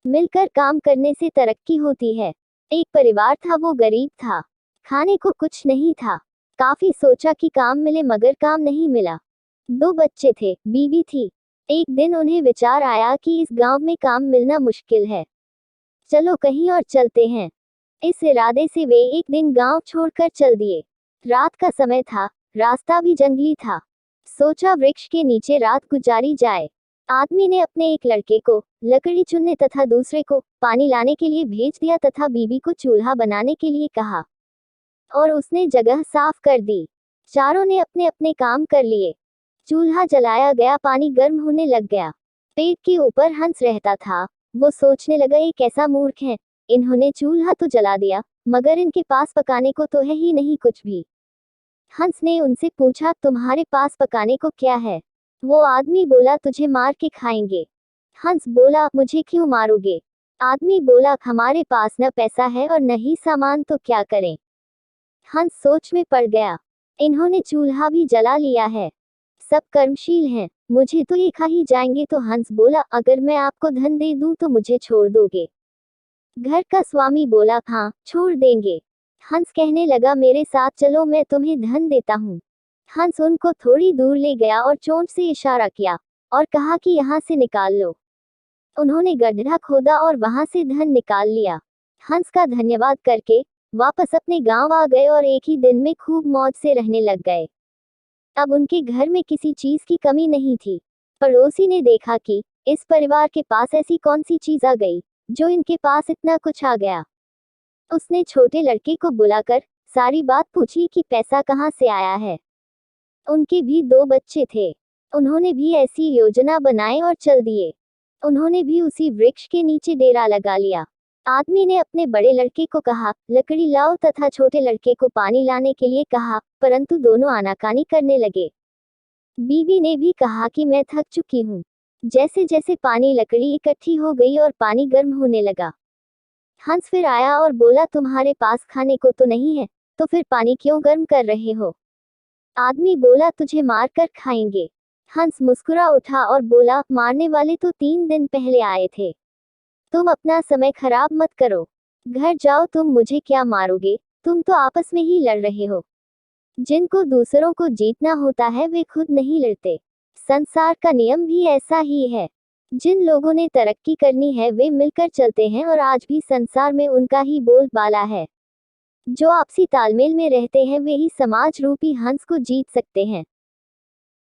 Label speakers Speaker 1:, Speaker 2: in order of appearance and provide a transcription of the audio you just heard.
Speaker 1: मिलकर काम करने से तरक्की होती है। एक परिवार था, वो गरीब था। खाने को कुछ नहीं था। काफी सोचा कि काम मिले, मगर काम नहीं मिला। 2 बच्चे थे, बीवी थी। एक दिन उन्हें विचार आया कि इस गांव में काम मिलना मुश्किल है। चलो कहीं और चलते हैं। इस इरादे से वे एक दिन गांव छोड़कर चल दिए। रात का समय था, रास्ता भी जंगली था। सोचा वृक्ष के नीचे रात गुजारी जाए। आदमी ने अपने एक लड़के को लकड़ी चुनने तथा दूसरे को पानी लाने के लिए भेज दिया तथा बीवी को चूल्हा बनाने के लिए कहा और उसने जगह साफ कर दी। चारों ने अपने अपने काम कर लिए। चूल्हा जलाया गया, पानी गर्म होने लग गया। पेड़ के ऊपर हंस रहता था। वो सोचने लगा, ये कैसा मूर्ख है, इन्होंने चूल्हा तो जला दिया, मगर इनके पास पकाने को तो है ही नहीं कुछ भी। हंस ने उनसे पूछा, तुम्हारे पास पकाने को क्या है? वो आदमी बोला, तुझे मार के खाएंगे। हंस बोला, मुझे क्यों मारोगे? आदमी बोला, हमारे पास न पैसा है और न ही सामान, तो क्या करें? हंस सोच में पड़ गया। इन्होंने चूल्हा भी जला लिया है। सब कर्मशील हैं, मुझे तो ये खा ही जाएंगे। तो हंस बोला, अगर मैं आपको धन दे दूं तो मुझे छोड़ दोगे? घर का स्वामी बोला, हाँ छोड़ देंगे। हंस कहने लगा, मेरे साथ चलो, मैं तुम्हें धन देता हूँ। हंस उनको थोड़ी दूर ले गया और चोंच से इशारा किया और कहा कि यहाँ से निकाल लो। उन्होंने गड्ढा खोदा और वहां से धन निकाल लिया। हंस का धन्यवाद करके वापस अपने गांव आ गए और एक ही दिन में खूब मौज से रहने लग गए। अब उनके घर में किसी चीज की कमी नहीं थी। पड़ोसी ने देखा कि इस परिवार के पास ऐसी कौन सी चीज आ गई जो इनके पास इतना कुछ आ गया। उसने छोटे लड़के को बुलाकर सारी बात पूछी कि पैसा कहाँ से आया है। उनके भी 2 बच्चे थे। उन्होंने भी ऐसी योजना बनाई और चल दिए। उन्होंने भी उसी वृक्ष के नीचे डेरा लगा लिया। आदमी ने अपने बड़े लड़के को कहा, लकड़ी लाओ, तथा छोटे लड़के को पानी लाने के लिए कहा, परंतु दोनों आनाकानी करने लगे। बीवी ने भी कहा कि मैं थक चुकी हूँ। जैसे जैसे पानी लकड़ी इकट्ठी हो गई और पानी गर्म होने लगा। हंस फिर आया और बोला, तुम्हारे पास खाने को तो नहीं है, तो फिर पानी क्यों गर्म कर रहे हो? आदमी बोला, तुझे मार कर खाएंगे। हंस मुस्कुरा उठा और बोला, मारने वाले तो 3 दिन पहले आए थे। तुम अपना समय खराब मत करो। घर जाओ, तुम मुझे क्या मारोगे? तुम तो आपस में ही लड़ रहे हो। जिनको दूसरों को जीतना होता है वे खुद नहीं लड़ते। संसार का नियम भी ऐसा ही है। जिन लोगों ने तरक्की करनी है वे मिलकर चलते हैं और आज भी संसार में उनका ही बोलबाला है। जो आपसी तालमेल में रहते हैं वे ही समाज रूपी हंस को जीत सकते हैं।